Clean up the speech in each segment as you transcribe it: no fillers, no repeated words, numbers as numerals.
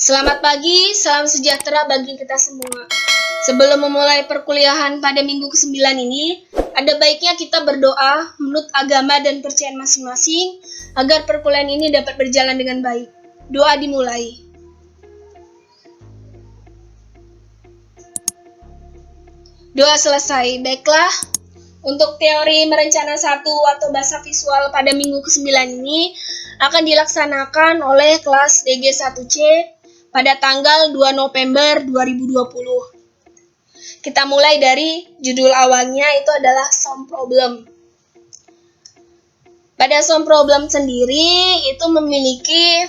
Selamat pagi, salam sejahtera bagi kita semua. Sebelum memulai perkuliahan pada minggu ke-9 ini, ada baiknya kita berdoa menurut agama dan percayaan masing-masing agar perkuliahan ini dapat berjalan dengan baik. Doa dimulai. Doa selesai. Baiklah, untuk teori merencana satu atau bahasa visual pada minggu ke-9 ini akan dilaksanakan oleh kelas DG1C pada tanggal 2 November 2020. Kita mulai dari judul awalnya, itu adalah Some Problem. Pada Some Problem sendiri itu memiliki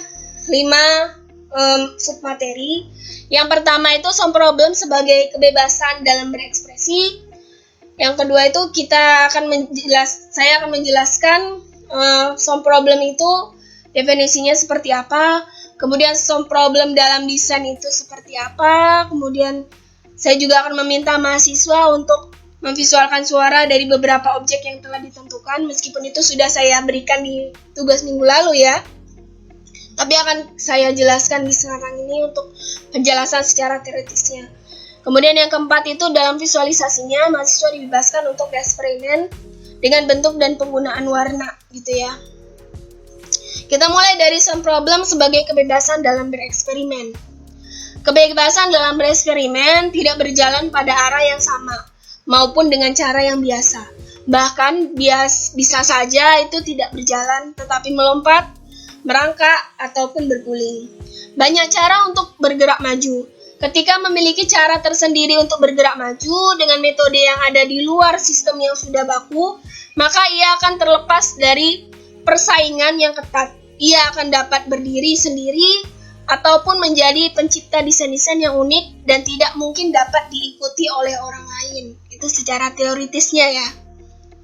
5 submateri. Yang pertama itu Some Problem sebagai kebebasan dalam berekspresi. Yang kedua itu saya akan menjelaskan some problem itu definisinya seperti apa. Kemudian some problem dalam desain itu seperti apa. Kemudian saya juga akan meminta mahasiswa untuk memvisualkan suara dari beberapa objek yang telah ditentukan, meskipun itu sudah saya berikan di tugas minggu lalu ya. Tapi akan saya jelaskan di sekarang ini untuk penjelasan secara teoritisnya. Kemudian yang keempat itu dalam visualisasinya mahasiswa dibebaskan untuk eksperimen dengan bentuk dan penggunaan warna gitu ya. Kita mulai dari some problem sebagai kebebasan dalam bereksperimen. Kebebasan dalam bereksperimen tidak berjalan pada arah yang sama maupun dengan cara yang biasa. Bahkan bisa saja itu tidak berjalan tetapi melompat, merangkak ataupun berguling. Banyak cara untuk bergerak maju. Ketika memiliki cara tersendiri untuk bergerak maju dengan metode yang ada di luar sistem yang sudah baku, maka ia akan terlepas dari persaingan yang ketat. Ia akan dapat berdiri sendiri ataupun menjadi pencipta desain-desain yang unik dan tidak mungkin dapat diikuti oleh orang lain. Itu secara teoritisnya ya,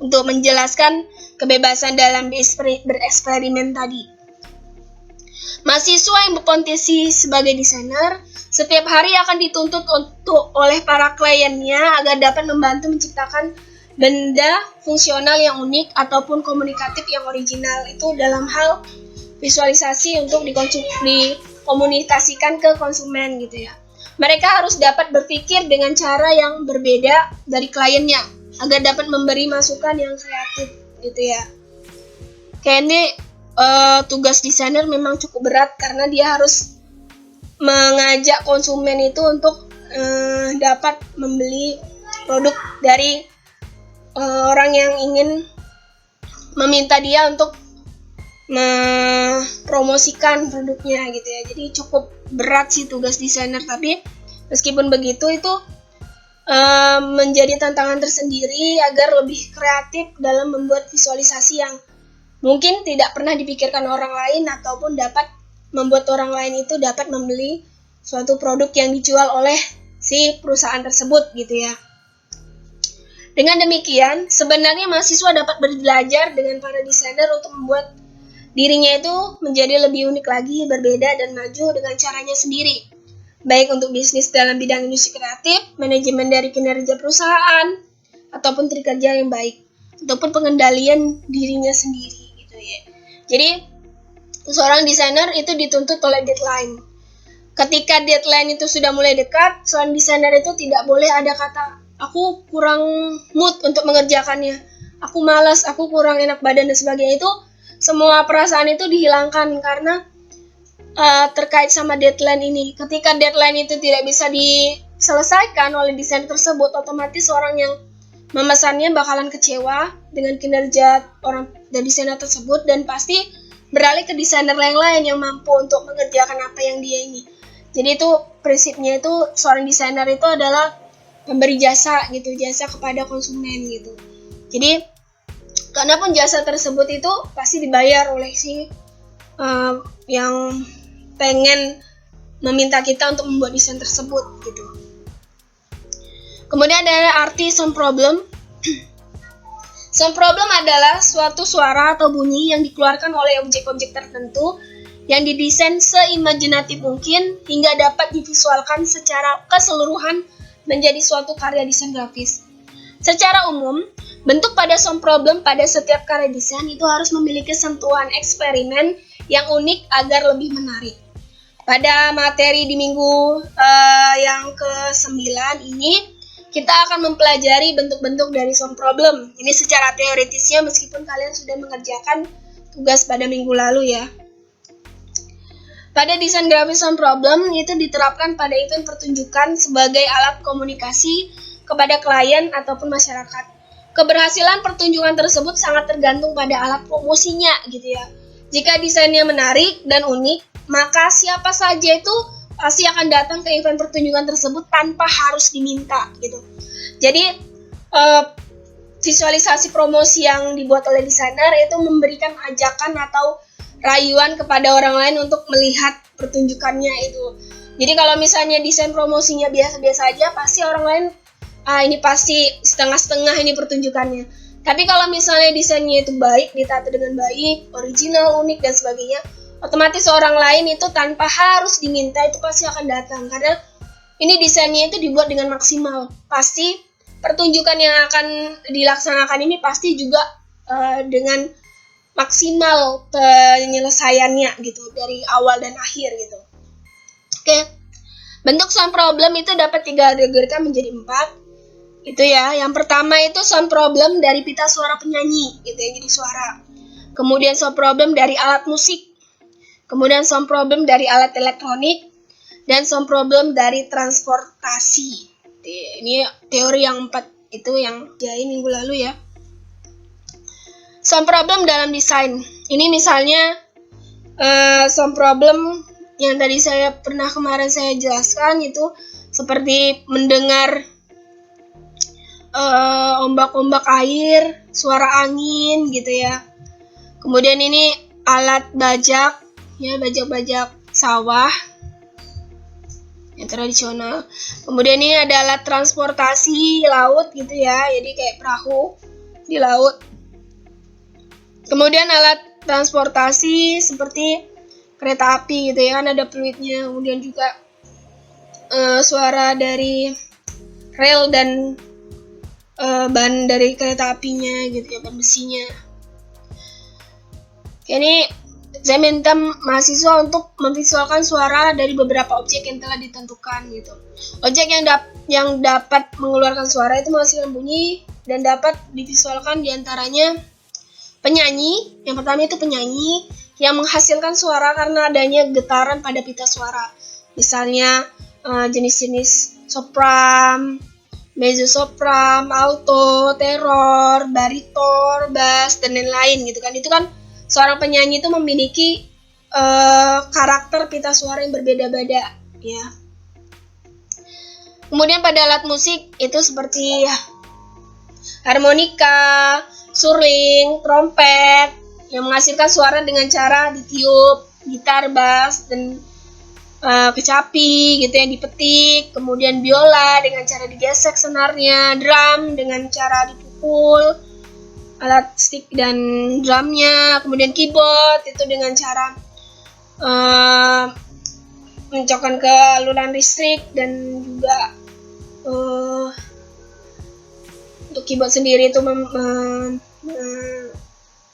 untuk menjelaskan kebebasan dalam bereksperimen tadi. Mahasiswa yang berpotensi sebagai desainer setiap hari akan dituntut oleh para kliennya agar dapat membantu menciptakan benda fungsional yang unik ataupun komunikatif yang original. Itu dalam hal visualisasi untuk dikomunikasikan ke konsumen gitu ya. Mereka harus dapat berpikir dengan cara yang berbeda dari kliennya agar dapat memberi masukan yang kreatif gitu ya. Kayaknya tugas desainer memang cukup berat karena dia harus mengajak konsumen itu untuk dapat membeli produk dari orang yang ingin meminta dia untuk mempromosikan produknya gitu ya. Jadi cukup berat sih tugas desainer, tapi meskipun begitu itu menjadi tantangan tersendiri agar lebih kreatif dalam membuat visualisasi yang mungkin tidak pernah dipikirkan orang lain ataupun dapat membuat orang lain itu dapat membeli suatu produk yang dijual oleh si perusahaan tersebut gitu ya. Dengan demikian, sebenarnya mahasiswa dapat belajar dengan para desainer untuk membuat dirinya itu menjadi lebih unik lagi, berbeda dan maju dengan caranya sendiri. Baik untuk bisnis dalam bidang industri kreatif, manajemen dari kinerja perusahaan, ataupun kerja yang baik, ataupun pengendalian dirinya sendiri gitu ya. Jadi seorang desainer itu dituntut oleh deadline. Ketika deadline itu sudah mulai dekat, seorang desainer itu tidak boleh ada kata, aku kurang mood untuk mengerjakannya, aku malas, aku kurang enak badan dan sebagainya. Itu semua perasaan itu dihilangkan karena terkait sama deadline ini. Ketika deadline itu tidak bisa diselesaikan oleh desainer tersebut, otomatis orang yang memesannya bakalan kecewa dengan kinerja orang dan desainer tersebut dan pasti beralih ke desainer yang lain yang mampu untuk mengerjakan apa yang dia ingin. Jadi itu prinsipnya itu seorang desainer itu adalah pemberi jasa gitu, jasa kepada konsumen gitu. Jadi karena pun jasa tersebut itu pasti dibayar oleh si yang pengen meminta kita untuk membuat desain tersebut gitu. Kemudian ada arti some problem. Some problem adalah suatu suara atau bunyi yang dikeluarkan oleh objek-objek tertentu yang didesain seimajinatif mungkin hingga dapat divisualkan secara keseluruhan menjadi suatu karya desain grafis. Secara umum, bentuk pada some problem pada setiap karya desain itu harus memiliki sentuhan eksperimen yang unik agar lebih menarik. Pada materi di minggu yang ke-9 ini, kita akan mempelajari bentuk-bentuk dari sound problem. Ini secara teoritisnya meskipun kalian sudah mengerjakan tugas pada minggu lalu ya. Pada desain grafis sound problem itu diterapkan pada event pertunjukan sebagai alat komunikasi kepada klien ataupun masyarakat. Keberhasilan pertunjukan tersebut sangat tergantung pada alat promosinya gitu ya. Jika desainnya menarik dan unik, maka siapa saja itu pasti akan datang ke event pertunjukan tersebut tanpa harus diminta gitu. Jadi visualisasi promosi yang dibuat oleh desainer itu memberikan ajakan atau rayuan kepada orang lain untuk melihat pertunjukannya itu. Jadi kalau misalnya desain promosinya biasa-biasa aja, pasti orang lain ini pasti setengah-setengah ini pertunjukannya. Tapi kalau misalnya desainnya itu baik, ditata dengan baik, original, unik, dan sebagainya, otomatis orang lain itu tanpa harus diminta itu pasti akan datang. Karena ini desainnya itu dibuat dengan maksimal. Pasti pertunjukan yang akan dilaksanakan ini pasti juga dengan maksimal penyelesaiannya gitu, dari awal dan akhir gitu. Oke. Bentuk sound problem itu dapat dikategorikan menjadi 4. Itu ya, yang pertama itu sound problem dari pita suara penyanyi gitu ya, jadi suara. Kemudian sound problem dari alat musik. Kemudian sound problem dari alat elektronik dan sound problem dari transportasi. Ini teori yang 4 itu yang diajarin minggu lalu ya. Sound problem dalam desain. Ini misalnya sound problem yang tadi kemarin saya jelaskan itu seperti mendengar ombak-ombak air, suara angin gitu ya. Kemudian ini alat bajak, ya bajak-bajak sawah yang tradisional. Kemudian ini ada alat transportasi laut gitu ya, jadi kayak perahu di laut. Kemudian alat transportasi seperti kereta api gitu ya, kan ada fluidnya. Kemudian juga suara dari rel dan ban dari kereta apinya gitu ya, ban besinya. Ini saya minta mahasiswa untuk memvisualkan suara dari beberapa objek yang telah ditentukan gitu. Objek yang dapat mengeluarkan suara itu menghasilkan bunyi dan dapat divisualkan diantaranya penyanyi. Yang pertama itu penyanyi yang menghasilkan suara karena adanya getaran pada pita suara. Misalnya jenis-jenis sopran, mezzosopran, alto, tenor, bariton, bass, dan lain-lain gitu kan. Itu kan seorang penyanyi itu memiliki karakter pita suara yang berbeda-beda ya. Kemudian pada alat musik itu seperti harmonika, suring, trompet yang menghasilkan suara dengan cara ditiup, gitar, bass, dan kecapi gitu ya dipetik. Kemudian biola dengan cara digesek senarnya, drum dengan cara dipukul alat stick dan drumnya. Kemudian keyboard itu dengan cara mencokkan ke aluran listrik, dan juga untuk keyboard sendiri itu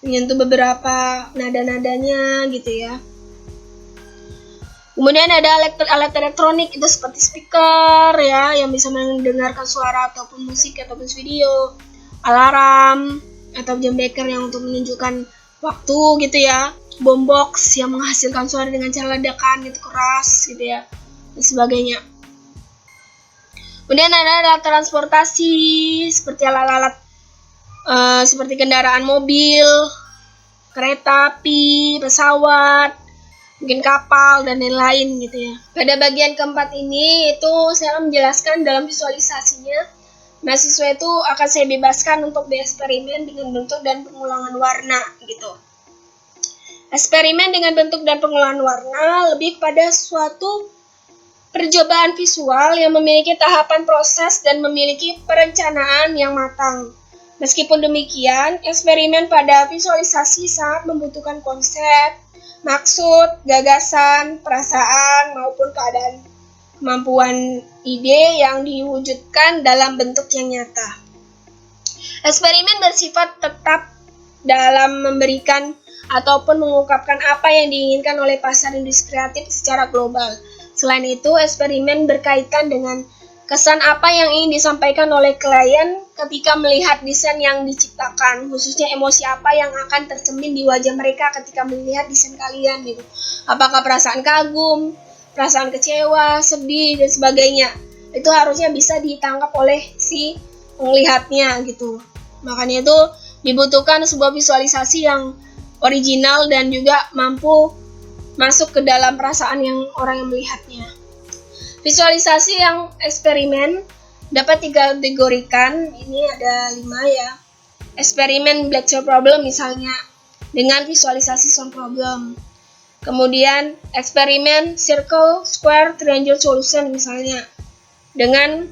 menyentuh beberapa nada-nadanya gitu ya. Kemudian ada alat elektronik itu seperti speaker ya, yang bisa mendengarkan suara ataupun musik ataupun video, alarm atau jam beker yang untuk menunjukkan waktu gitu ya, boombox yang menghasilkan suara dengan cara ledakan itu keras gitu ya, dan sebagainya. Kemudian ada alat transportasi seperti alat-alat seperti kendaraan mobil, kereta api, pesawat, mungkin kapal, dan lain-lain gitu ya. Pada bagian keempat ini itu saya akan menjelaskan dalam visualisasinya. Mahasiswa itu akan saya bebaskan untuk bereksperimen dengan bentuk dan pengulangan warna gitu. Eksperimen dengan bentuk dan pengulangan warna lebih pada suatu percobaan visual yang memiliki tahapan proses dan memiliki perencanaan yang matang. Meskipun demikian, eksperimen pada visualisasi sangat membutuhkan konsep, maksud, gagasan, perasaan, maupun keadaan, kemampuan ide yang diwujudkan dalam bentuk yang nyata. Eksperimen bersifat tetap dalam memberikan ataupun mengungkapkan apa yang diinginkan oleh pasar industri kreatif secara global. Selain itu, eksperimen berkaitan dengan kesan apa yang ingin disampaikan oleh klien ketika melihat desain yang diciptakan, khususnya emosi apa yang akan tercermin di wajah mereka ketika melihat desain kalian gitu. Apakah perasaan kagum, perasaan kecewa, sedih, dan sebagainya. Itu harusnya bisa ditangkap oleh si penglihatnya gitu. Makanya itu dibutuhkan sebuah visualisasi yang original dan juga mampu masuk ke dalam perasaan yang orang yang melihatnya. Visualisasi yang eksperimen dapat dikategorikan, ini ada 5 ya. Eksperimen black shell problem misalnya dengan visualisasi sound problem. Kemudian eksperimen circle, square, triangle solution misalnya dengan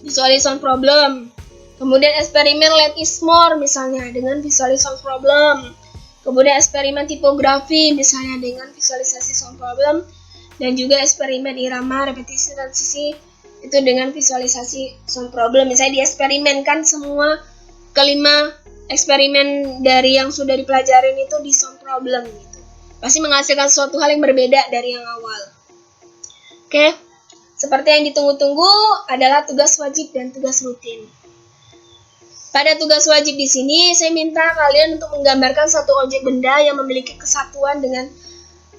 visualisasi sound problem. Kemudian eksperimen less is more misalnya dengan visualisasi sound problem. Kemudian eksperimen tipografi misalnya dengan visualisasi sound problem, dan juga eksperimen irama, repetisi, transisi itu dengan visualisasi sound problem. Misalnya dieksperimenkan semua kelima eksperimen dari yang sudah dipelajarin itu di sound problem gitu. Pasti menghasilkan suatu hal yang berbeda dari yang awal. Oke, seperti yang ditunggu-tunggu adalah tugas wajib dan tugas rutin. Pada tugas wajib di sini, saya minta kalian untuk menggambarkan satu objek benda yang memiliki kesatuan dengan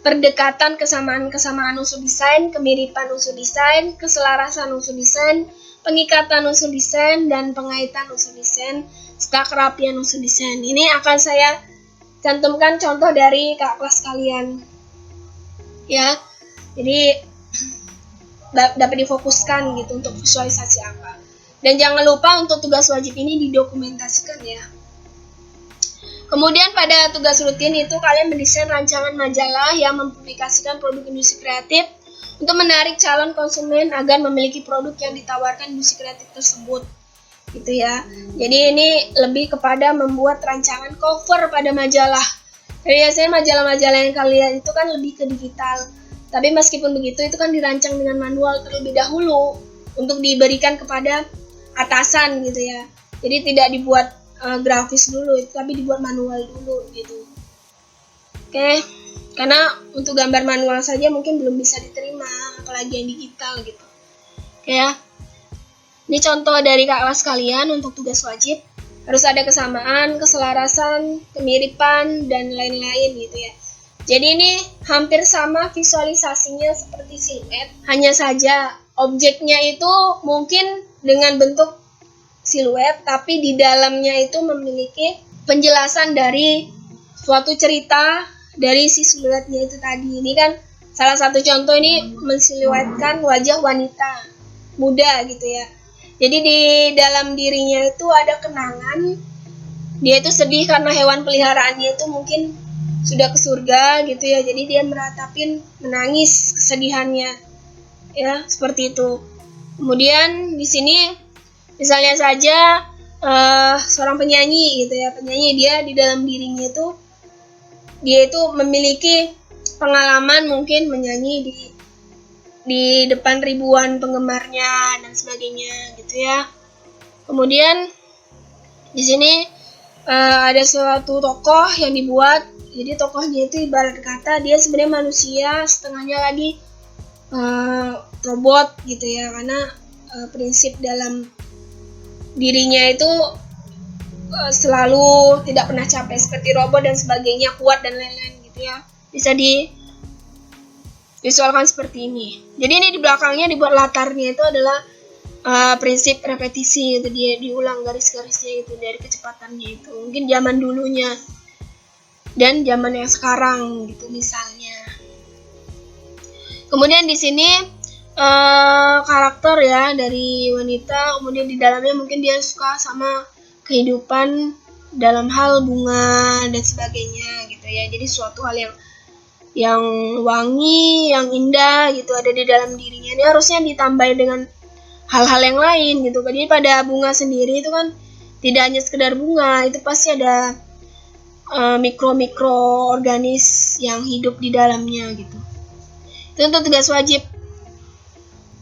perdekatan kesamaan unsur desain, kemiripan unsur desain, keselarasan unsur desain, pengikatan unsur desain, dan pengaitan unsur desain, serta kerapian unsur desain. Ini akan saya cantumkan contoh dari kakak kelas kalian. Ya, jadi dapat difokuskan gitu untuk visualisasi apa. Dan jangan lupa untuk tugas wajib ini didokumentasikan ya. Kemudian pada tugas rutin itu kalian mendesain rancangan majalah yang mempublikasikan produk industri kreatif untuk menarik calon konsumen agar memiliki produk yang ditawarkan industri kreatif tersebut. Gitu ya. Jadi ini lebih kepada membuat rancangan cover pada majalah. Biasanya majalah-majalah yang kalian itu kan lebih ke digital. Tapi meskipun begitu itu kan dirancang dengan manual terlebih dahulu untuk diberikan kepada atasan gitu ya. Jadi tidak dibuat grafis dulu, tapi dibuat manual dulu gitu. Oke, karena untuk gambar manual saja mungkin belum bisa diterima, apalagi yang digital gitu. Oke ya. Ini contoh dari kakak kelas kalian untuk tugas wajib. Harus ada kesamaan, keselarasan, kemiripan, dan lain-lain gitu ya. Jadi ini hampir sama visualisasinya seperti siluet, hanya saja objeknya itu mungkin dengan bentuk siluet, tapi di dalamnya itu memiliki penjelasan dari suatu cerita dari si siluetnya itu tadi. Ini kan salah satu contoh, ini mensiluetkan wajah wanita muda gitu ya. Jadi di dalam dirinya itu ada kenangan, dia itu sedih karena hewan peliharaannya itu mungkin sudah ke surga gitu ya. Jadi dia meratapin menangis kesedihannya ya, seperti itu. Kemudian di sini misalnya saja seorang penyanyi gitu ya, penyanyi dia di dalam dirinya itu dia itu memiliki pengalaman mungkin menyanyi di depan ribuan penggemarnya dan sebagainya gitu ya. Kemudian di sini ada suatu tokoh yang dibuat. Jadi tokohnya itu ibarat kata dia sebenarnya manusia, setengahnya lagi robot gitu ya, karena prinsip dalam dirinya itu selalu tidak pernah capek seperti robot dan sebagainya, kuat dan lain-lain gitu ya. Bisa divisualkan seperti ini. Jadi ini di belakangnya dibuat latarnya itu adalah prinsip repetisi, itu dia diulang garis-garisnya itu dari kecepatannya itu. Mungkin zaman dulunya dan zaman yang sekarang gitu misalnya. Kemudian di sini karakter ya dari wanita, kemudian di dalamnya mungkin dia suka sama kehidupan dalam hal bunga dan sebagainya gitu ya. Jadi suatu hal yang wangi, yang indah gitu ada di dalam dirinya. Ini harusnya ditambah dengan hal-hal yang lain gitu. Jadi pada bunga sendiri itu kan tidak hanya sekedar bunga, itu pasti ada mikro-organis yang hidup di dalamnya gitu. Itu untuk tugas wajib.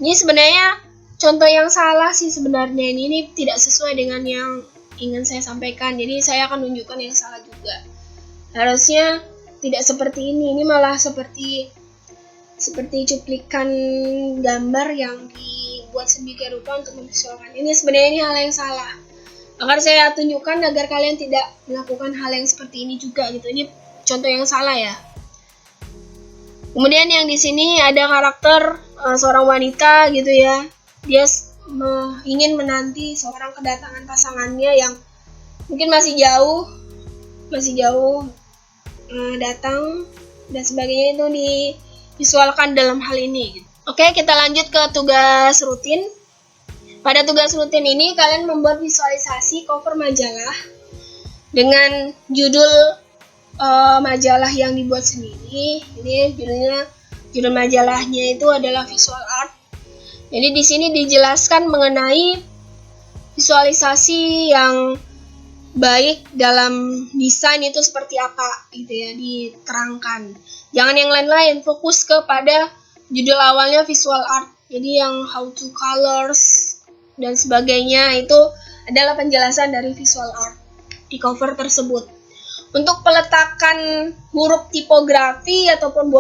Ini sebenarnya contoh yang salah sih sebenarnya, ini tidak sesuai dengan yang ingin saya sampaikan. Jadi saya akan tunjukkan yang salah juga. Harusnya tidak seperti ini malah seperti cuplikan gambar yang dibuat sedemikian rupa untuk memvisualkan. Ini sebenarnya hal yang salah. Akan saya tunjukkan agar kalian tidak melakukan hal yang seperti ini juga gitu. Ini contoh yang salah ya. Kemudian yang di sini ada karakter seorang wanita gitu ya. Dia ingin menanti seorang kedatangan pasangannya yang mungkin masih jauh datang dan sebagainya, itu divisualkan dalam hal ini. Oke, kita lanjut ke tugas rutin. Pada tugas rutin ini kalian membuat visualisasi cover majalah dengan judul majalah yang dibuat sendiri. Ini judul majalahnya itu adalah visual art. Jadi di sini dijelaskan mengenai visualisasi yang baik dalam desain itu seperti apa gitu ya, diterangkan. Jangan yang lain-lain, fokus kepada judul awalnya visual art. Jadi yang how to colors dan sebagainya itu adalah penjelasan dari visual art di cover tersebut. Untuk peletakan huruf tipografi ataupun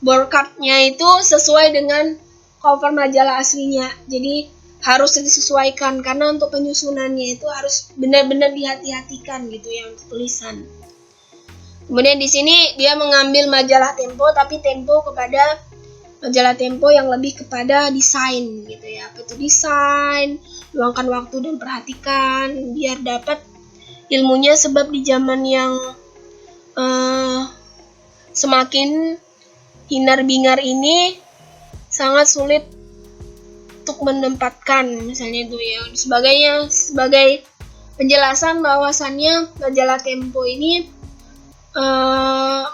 boardcard-nya itu sesuai dengan cover majalah aslinya. Jadi harus disesuaikan karena untuk penyusunannya itu harus benar-benar dihati-hatikan gitu ya untuk tulisan. Kemudian di sini dia mengambil majalah Tempo, tapi Tempo kepada majalah Tempo yang lebih kepada desain gitu ya. Apa itu desain, luangkan waktu dan perhatikan biar dapat ilmunya, sebab di zaman yang semakin hinar-bingar ini sangat sulit untuk menempatkan misalnya itu ya. Sebagai penjelasan bahwasannya majalah Tempo ini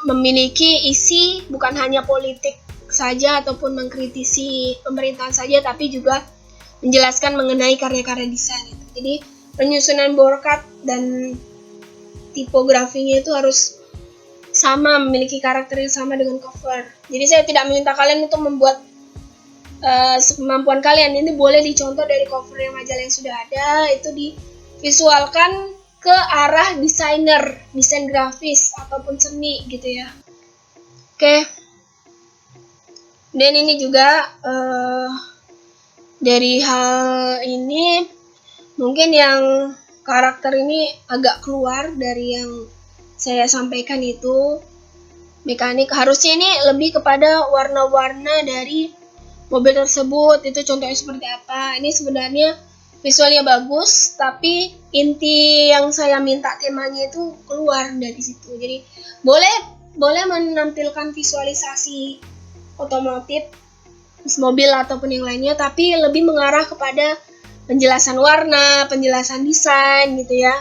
memiliki isi bukan hanya politik saja ataupun mengkritisi pemerintahan saja, tapi juga menjelaskan mengenai karya-karya desain itu. Jadi penyusunan boardcard dan tipografinya itu harus sama, memiliki karakter yang sama dengan cover. Jadi saya tidak meminta kalian untuk membuat sekemampuan kalian. Ini boleh dicontoh dari cover yang majalah yang sudah ada, itu divisualkan ke arah desain grafis ataupun seni gitu ya. Oke. Dan ini juga dari hal ini mungkin yang karakter ini agak keluar dari yang saya sampaikan itu mekanik. Harusnya ini lebih kepada warna-warna dari mobil tersebut, itu contohnya seperti apa. Ini sebenarnya visualnya bagus, tapi inti yang saya minta temanya itu keluar dari situ. Jadi boleh menampilkan visualisasi otomotif, mobil ataupun yang lainnya, tapi lebih mengarah kepada penjelasan warna, penjelasan desain gitu ya.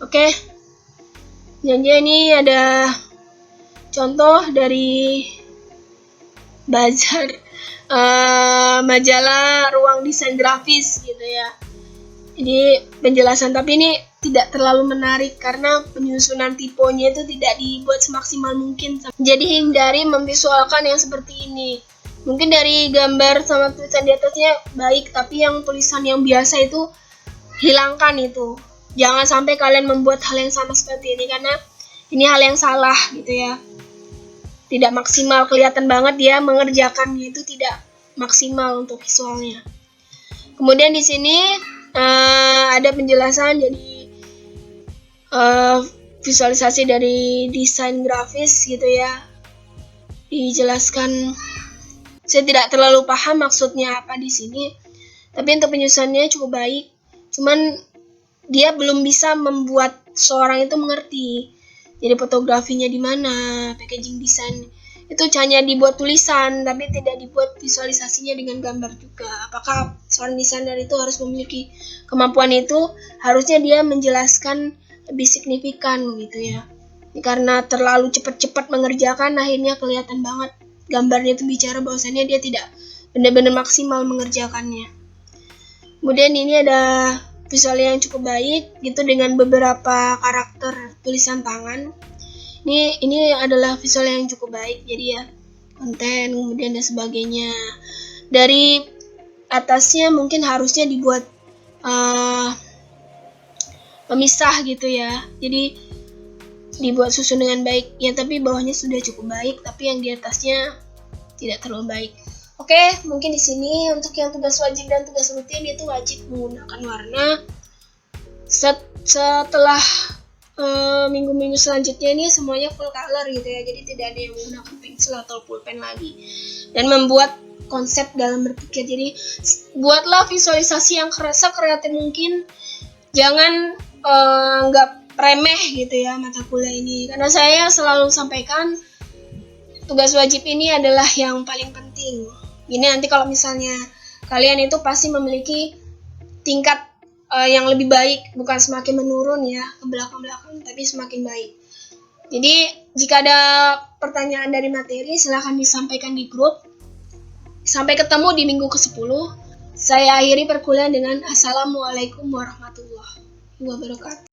Oke. Jadi ini ada contoh dari bazar majalah ruang desain grafis gitu ya. Jadi penjelasan, tapi ini tidak terlalu menarik karena penyusunan tipenya itu tidak dibuat semaksimal mungkin. Jadi hindari memvisualkan yang seperti ini. Mungkin dari gambar sama tulisan di atasnya baik, tapi yang tulisan yang biasa itu hilangkan itu. Jangan sampai kalian membuat hal yang sama seperti ini karena ini hal yang salah gitu ya. Tidak maksimal, kelihatan banget dia mengerjakannya itu tidak maksimal untuk visualnya. Kemudian di sini ada penjelasan, jadi visualisasi dari desain grafis gitu ya. Dijelaskan, saya tidak terlalu paham maksudnya apa di sini, tapi untuk penyusunannya cukup baik. Cuman dia belum bisa membuat seorang itu mengerti. Jadi fotografinya di mana, packaging desain itu hanya dibuat tulisan, tapi tidak dibuat visualisasinya dengan gambar juga. Apakah seorang desainer itu harus memiliki kemampuan itu? Harusnya dia menjelaskan lebih signifikan gitu ya. Karena terlalu cepat-cepat mengerjakan, akhirnya kelihatan banget gambarnya itu bicara bahwasannya dia tidak benar-benar maksimal mengerjakannya. Kemudian ini ada visual yang cukup baik gitu dengan beberapa karakter tulisan tangan. Ini adalah visual yang cukup baik, jadi ya konten kemudian dan sebagainya. Dari atasnya mungkin harusnya dibuat pemisah gitu ya. Jadi dibuat susun dengan baik. Ya, tapi bawahnya sudah cukup baik, tapi yang di atasnya tidak terlalu baik. Oke, mungkin di sini untuk yang tugas wajib dan tugas rutin itu wajib menggunakan warna. Setelah minggu-minggu selanjutnya ini semuanya full color gitu ya, jadi tidak ada yang menggunakan pensil atau pulpen lagi. Dan membuat konsep dalam berpikir, jadi buatlah visualisasi yang sekreatif mungkin. Jangan nggak remeh gitu ya mata kuliah ini, karena saya selalu sampaikan tugas wajib ini adalah yang paling penting. Ini nanti kalau misalnya kalian itu pasti memiliki tingkat yang lebih baik, bukan semakin menurun ya ke belakang-belakang, tapi semakin baik. Jadi jika ada pertanyaan dari materi silahkan disampaikan di grup. Sampai ketemu di minggu ke-10. Saya akhiri perkuliahan dengan Assalamualaikum warahmatullahi wabarakatuh.